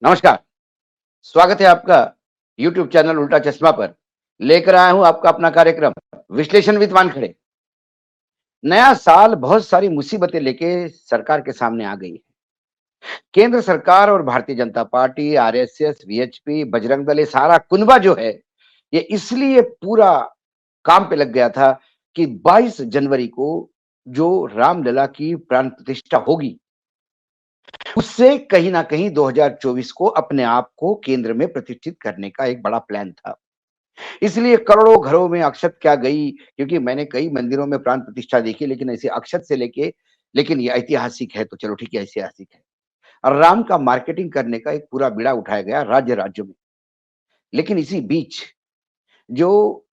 नमस्कार, स्वागत है आपका यूट्यूब चैनल उल्टा चश्मा पर। लेकर आया हूँ आपका अपना कार्यक्रम विश्लेषण विद वानखेड़े। नया साल बहुत सारी मुसीबतें लेके सरकार के सामने आ गई है। केंद्र सरकार और Bharatiya Janata party, RSS, VHP, Bajrang Dal ये सारा कुनबा जो है, ये इसलिए पूरा काम पे लग गया था कि 22 जनवरी को जो रामलला की प्राण प्रतिष्ठा होगी, उससे कहीं न कहीं 2024 को अपने आप को केंद्र में प्रतिष्ठित करने का एक बड़ा प्लान था। इसलिए करोड़ों घरों में अक्षत क्या गई, क्योंकि मैंने कई मंदिरों में प्राण प्रतिष्ठा देखी, लेकिन ऐसे अक्षत से लेके लेकिन ये ऐतिहासिक है, तो चलो ठीक है, ऐतिहासिक है। और राम का मार्केटिंग करने का एक पूरा बीड़ा उठाया गया राज्य-राज्यों में। लेकिन इसी बीच जो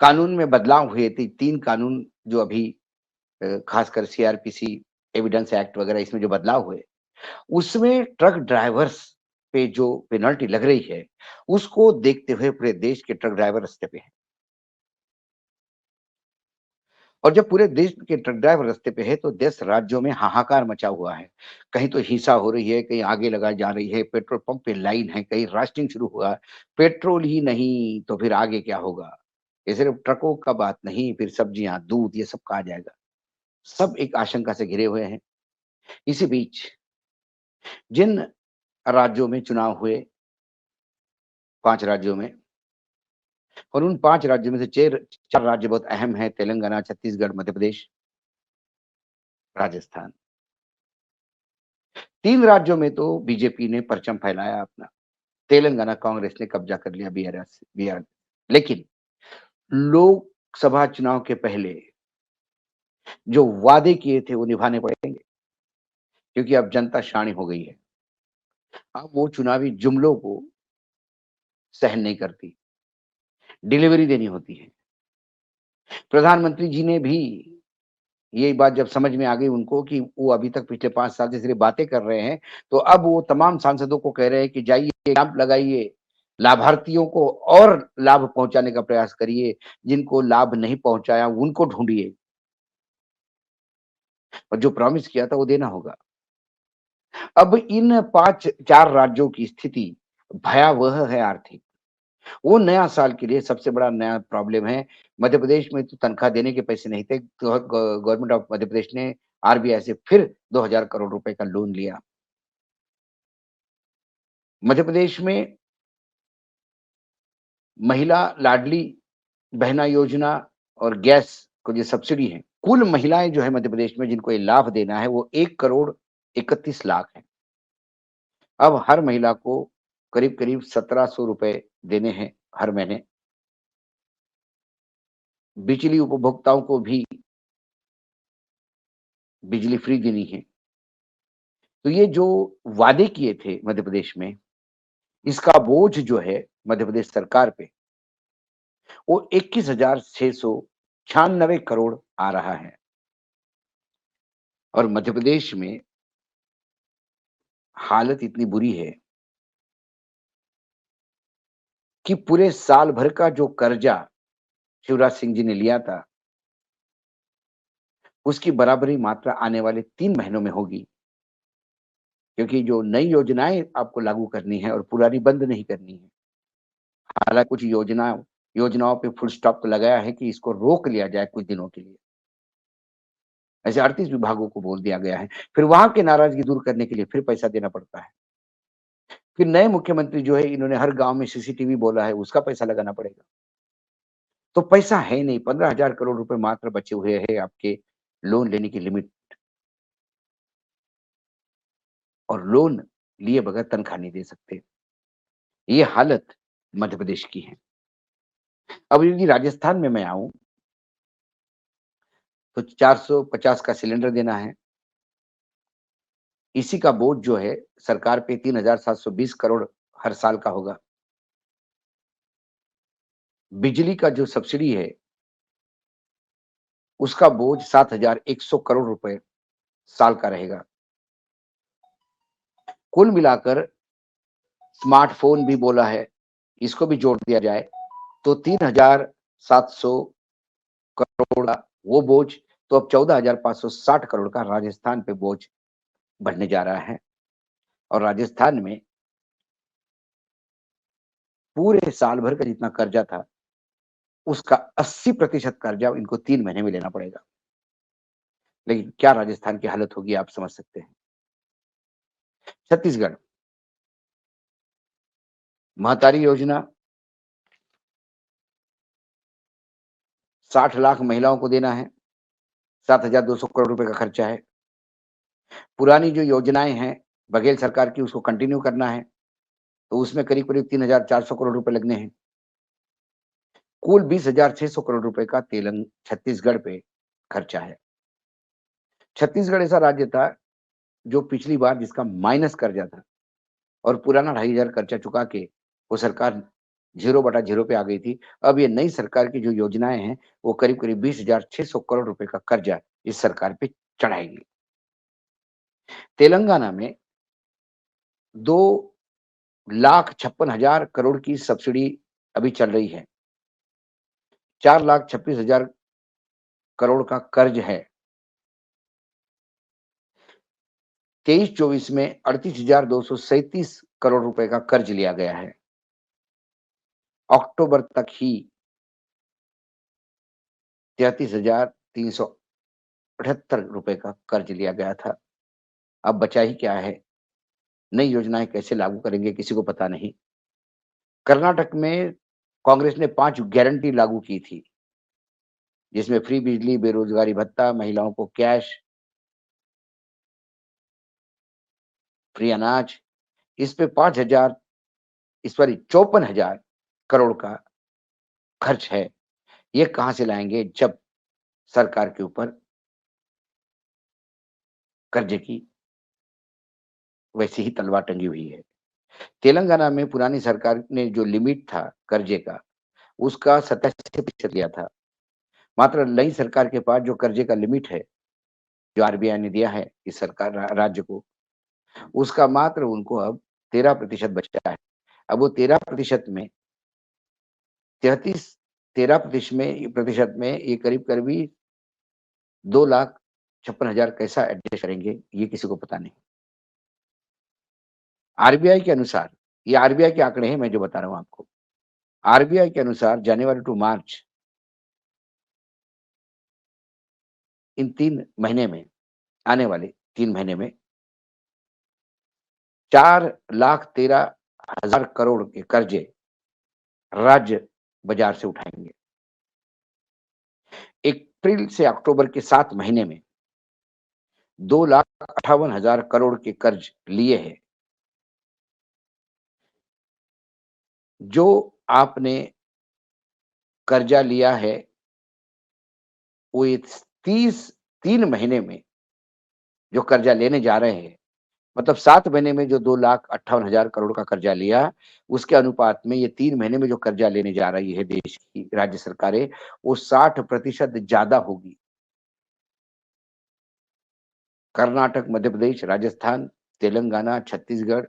कानून में बदलाव हुए थे, 3 कानून जो अभी खासकर सीआरपीसी, एविडेंस एक्ट वगैरह इसमें जो बदलाव हुए, उसमें ट्रक ड्राइवर्स पे जो पेनल्टी लग रही है, उसको देखते हुए पूरे देश के ट्रक ड्राइवर रास्ते पे हैं। और जब पूरे देश के ट्रक ड्राइवर रास्ते पे है, तो 10 राज्यों में हाहाकार मचा हुआ है। कहीं तो हिंसा हो रही है, कहीं आगे लगाई जा रही है, पेट्रोल पंप पे लाइन है, कहीं रास्टिंग शुरू हुआ है। पेट्रोल ही नहीं, तो फिर आगे क्या होगा? ये सिर्फ ट्रकों का बात नहीं, फिर सब्जियाँ, दूध ये सब कहा जाएगा। सब एक आशंका से घिरे हुए हैं। इसी बीच जिन राज्यों में चुनाव हुए, 5 राज्यों में, और उन 5 राज्यों में से 4 राज्य बहुत अहम हैं, तेलंगाना, छत्तीसगढ़, मध्य प्रदेश, राजस्थान। 3 राज्यों में तो बीजेपी ने परचम फहराया अपना। तेलंगाना कांग्रेस ने कब्जा कर लिया बिहार। लेकिन लोकसभा चुनाव के पहले जो वादे किए थे वो निभाने पड़ेंगे, क्योंकि अब जनता शाणी हो गई है। अब वो चुनावी जुमलों को सहन नहीं करती, डिलीवरी देनी होती है। प्रधानमंत्री जी ने भी ये बात जब समझ में आ गई उनको कि वो अभी तक पिछले 5 साल से सिर्फ बातें कर रहे हैं, तो अब वो तमाम सांसदों को कह रहे हैं कि जाइए कैंप लगाइए, लाभार्थियों को और लाभ पहुँचाने का प्रयास करिए, जिनको लाभ नहीं पहुँचाया उनको ढूँढिए और जो प्रॉमिस किया था वो देना होगा। अब इन 4 राज्यों की स्थिति भयावह है आर्थिक। वो नया साल के लिए सबसे बड़ा नया प्रॉब्लम है। मध्य प्रदेश में तो तनख्वाह देने के पैसे नहीं थे, तो गवर्नमेंट ऑफ मध्य प्रदेश ने आरबीआई से फिर 2000 करोड़ रुपए का लोन लिया। मध्य प्रदेश में महिला लाडली बहना योजना और गैस को जो सब्सिडी है, कुल महिलाएँ जो है मध्य प्रदेश में जिनको ये लाभ देना है वो 1 करोड़ 31 लाख है। अब हर महिला को करीब-करीब 1700 रुपए देने हैं हर महीने। बिजली उपभोक्ताओं को भी बिजली फ्री देनी है। तो ये जो वादे किए थे मध्य प्रदेश में, इसका बोझ जो है मध्य प्रदेश सरकार पे, वो 21,696 करोड़ आ रहा है। और मध्य प्रदेश में हालत इतनी बुरी है कि पूरे साल भर का जो कर्जा शिवराज सिंह जी ने लिया था, उसकी बराबरी मात्रा आने वाले 3 महीनों में होगी। क्योंकि जो नई योजनाएँ आपको लागू करनी है और पुरानी बंद नहीं करनी है। हालाँकि कुछ योजनाओं पे फुल स्टॉप तो लगाया है कि इसको रोक लिया जाए कुछ दिनों के लिए। ऐसे 38 विभागों को बोल दिया गया है। फिर वहाँ की नाराज़गी दूर करने के लिए फिर पैसा देना पड़ता है। फिर नए मुख्यमंत्री जो है इन्होंने हर गाँव में सीसीटीवी बोला है, उसका पैसा लगाना पड़ेगा। तो पैसा है नहीं, 15,000 करोड़ रुपए मात्र बचे हुए हैं आपके लोन लेने की लिमिट, और लोन लिए बगैर तनख्वाह नहीं दे सकते। ये हालत मध्य प्रदेश की है। अब यदि राजस्थान में मैं आऊँ, तो 450 का सिलेंडर देना है। इसी का बोझ जो है सरकार पे 3,720 करोड़ हर साल का होगा। बिजली का जो सब्सिडी है, उसका बोझ 7,100 करोड़ रुपए साल का रहेगा। कुल मिलाकर स्मार्टफ़ोन भी बोला है, इसको भी जोड़ दिया जाए, तो 3,700 करोड़ का वो बोझ, तो अब 14,560 करोड़ का राजस्थान पे बोझ बढ़ने जा रहा है। और राजस्थान में पूरे साल भर का जितना कर्जा था, उसका 80% कर्जा इनको 3 महीने में लेना पड़ेगा। लेकिन क्या राजस्थान की हालत होगी आप समझ सकते हैं। छत्तीसगढ़, महतारी योजना 60 लाख महिलाओं को देना है, 7,200 करोड़ रुपए का खर्चा है। पुरानी जो योजनाएँ हैं, बघेल सरकार की उसको कंटिन्यू करना है, तो उसमें करीब-करीब 3,400 करोड़ रुपए लगने हैं। कुल 20,600 करोड़ रुपए का छत्तीसगढ़ पे खर्चा है। छत्तीसगढ़ ऐसा राज्य था, जो पिछली बार जिसका माइनस कर्जा था और पुराना 2,500 कर्जा चुका के वो सरकार 0/0 पे आ गई थी। अब ये नई सरकार की जो योजनाएँ हैं, वो करीब-करीब 20,600 करोड़ रुपए का कर्जा इस सरकार पे चढ़ाएगी। तेलंगाना में 2,56,000 करोड़ की सब्सिडी अभी चल रही है। 4,26,000 करोड़ का कर्ज है। 23-24 में 38,237 करोड़ रुपए का कर्ज लिया गया है। अक्टूबर तक ही 33,378 रुपए का कर्ज लिया गया था। अब बचा ही क्या है? नई योजनाएँ कैसे लागू करेंगे किसी को पता नहीं। कर्नाटक में कांग्रेस ने 5 गारंटी लागू की थी, जिसमें फ्री बिजली, बेरोजगारी भत्ता, महिलाओं को कैश, फ्री अनाज, इस पे 5,000 सॉरी 54,000 करोड़ का खर्च है। ये कहाँ से लाएँगे जब सरकार के ऊपर कर्ज़े की वैसी ही तलवार टंगी हुई है। तेलंगाना में पुरानी सरकार ने जो लिमिट था कर्ज़े का, उसका 87% लिया था। मात्र नई सरकार के पास जो कर्ज़े का लिमिट है, जो आरबीआई ने दिया है इस सरकार राज्य को, उसका मात्र उनको अब 13% बचा है। अब वो 13% में 33 13% में ये करीब-करीब 2,56,000 कैसा एडजस्ट करेंगे, ये किसी को पता नहीं। आरबीआई के अनुसार, ये आरबीआई के आंकड़े हैं मैं जो बता रहा हूँ आपको। आरबीआई के अनुसार जनवरी टू मार्च इन 3 महीने में, आने वाले 3 महीने में 4,13,000 करोड़ के कर्ज़े राज्य बाज़ार से उठाएँगे। अप्रैल से अक्टूबर के 7 महीने में 2,58,000 करोड़ के कर्ज लिए हैं। जो आपने कर्जा लिया है, वो ये 3 महीने में जो कर्जा लेने जा रहे हैं, मतलब 7 महीने में जो 2,58,000 करोड़ का कर्जा लिया, उसके अनुपात में ये 3 महीने में जो कर्जा लेने जा रही है देश की राज्य सरकारें, वो 60% ज़्यादा होगी। कर्नाटक, मध्य प्रदेश, राजस्थान, तेलंगाना, छत्तीसगढ़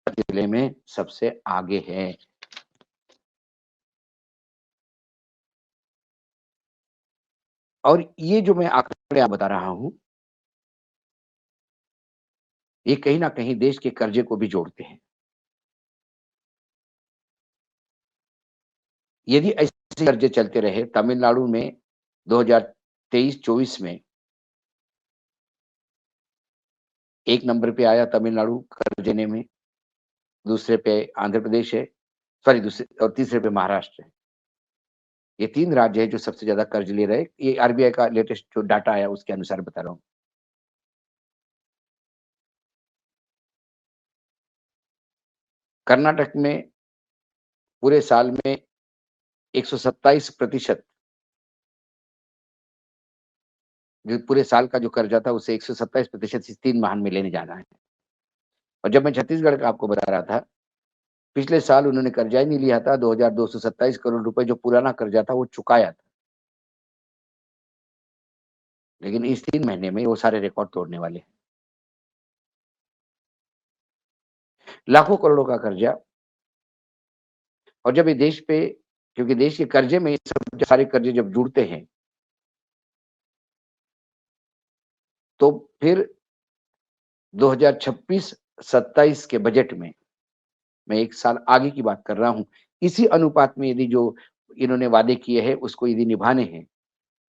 जिले में सबसे आगे हैं। और ये जो मैं आंकड़े बता रहा हूँ, ये कहीं न कहीं देश के कर्जे को भी जोड़ते हैं। यदि ऐसे कर्जे चलते रहे, तमिलनाडु में 2023-24 में 1 नंबर पे आया तमिलनाडु कर्ज लेने में, दूसरे पे आंध्र प्रदेश है, सॉरी दूसरे और तीसरे पे महाराष्ट्र है। ये 3 राज्य हैं जो सबसे ज़्यादा कर्ज ले रहे हैं। ये आरबीआई का लेटेस्ट जो डाटा आया उसके अनुसार बता रहा हूँ। कर्नाटक में पूरे साल में 127% जो पूरे साल का जो कर्जा था उसे 127% इस 3 माह में लेने जाना है। और जब मैं छत्तीसगढ़ का आपको बता रहा था, पिछले साल उन्होंने कर्जा ही नहीं लिया था, 2,227 करोड़ रुपए जो पुराना कर्जा था वो चुकाया था। लेकिन इस 3 महीने में वो सारे रिकॉर्ड तोड़ने वाले हैं। लाखों करोड़ों का कर्जा और जब ये देश पे क्योंकि देश के कर्जे में ये सब सारे कर्जे जब जुड़ते हैं तो फिर 2026-27 के बजट में, मैं 1 साल आगे की बात कर रहा हूँ, इसी अनुपात में यदि जो इन्होंने वादे किए हैं, उसको यदि निभाने हैं,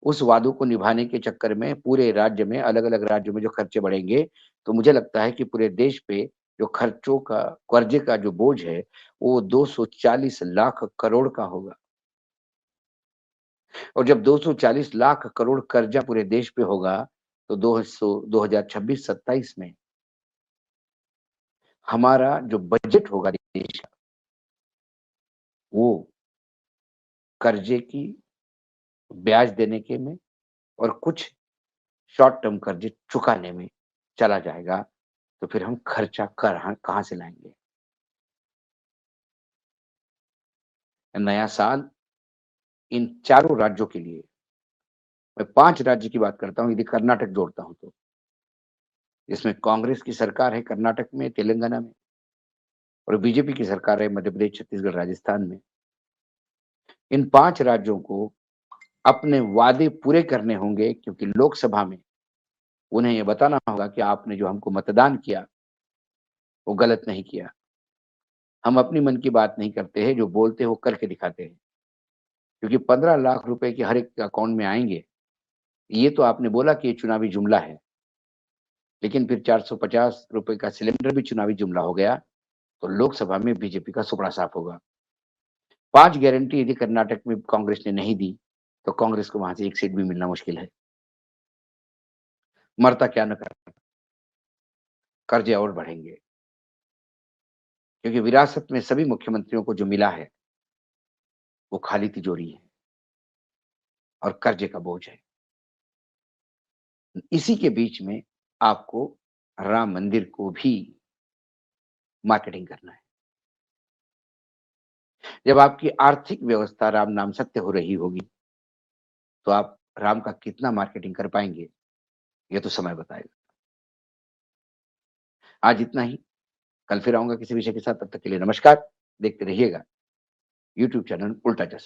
उस वादों को निभाने के चक्कर में पूरे राज्य में, अलग-अलग राज्यों में जो खर्चे बढ़ेंगे, तो मुझे लगता है कि पूरे देश पे जो खर्चों का, कर्ज़े का जो बोझ है, वो 240 लाख करोड़ का होगा। और जब 240 लाख करोड़ कर्जा पूरे देश पे होगा, तो 2026-27 में हमारा जो बजट होगा देश का, वो कर्जे की ब्याज देने के में और कुछ शॉर्ट टर्म कर्जे चुकाने में चला जाएगा, तो फिर हम खर्चा कहाँ से लाएँगे? नया साल इन चारों राज्यों के लिए, मैं 5 राज्य की बात करता हूँ, यदि कर्नाटक जोड़ता हूँ तो, जिसमें कांग्रेस की सरकार है कर्नाटक में, तेलंगाना में और बीजेपी की सरकार है मध्य प्रदेश, छत्तीसगढ़, राजस्थान में। इन 5 राज्यों को अपने वादे पूरे करने होंगे क्योंकि लोकसभा में उन्हें ये बताना होगा कि आपने जो हमको मतदान किया, वो गलत नहीं किया। हम अपनी मन की बात नहीं करते हैं, जो बोलते हैं वो करके दिखाते हैं। क्योंकि 15 लाख रुपए के हर एक के अकाउंट में आएँगे, ये तो आपने बोला कि ये चुनावी जुमला है। लेकिन फिर 450 रुपए का सिलेंडर भी चुनावी जुमला हो गया, तो लोकसभा में बीजेपी का सुपड़ा साफ होगा। 5 गारंटी यदि कर्नाटक में कांग्रेस ने नहीं दी, तो कांग्रेस को वहाँ से 1 सीट भी मिलना मुश्किल है। मरता क्या न करता, कर्ज़े और बढ़ेंगे। क्योंकि विरासत में सभी मुख्यमंत्रियों को जो मिला है, वो खाली तिजोरी है और कर्ज़े का बोझ है। इसी के बीच में आपको राम मंदिर को भी मार्केटिंग करना है। जब आपकी आर्थिक व्यवस्था राम नाम सत्य हो रही होगी, तो आप राम का कितना मार्केटिंग कर पाएँगे, ये तो समय बताएगा। आज इतना ही, कल फिर आऊँगा किसी विषय के साथ, तब तक के लिए नमस्कार। देखते रहिएगा यूट्यूब चैनल उल्टा चश्मा।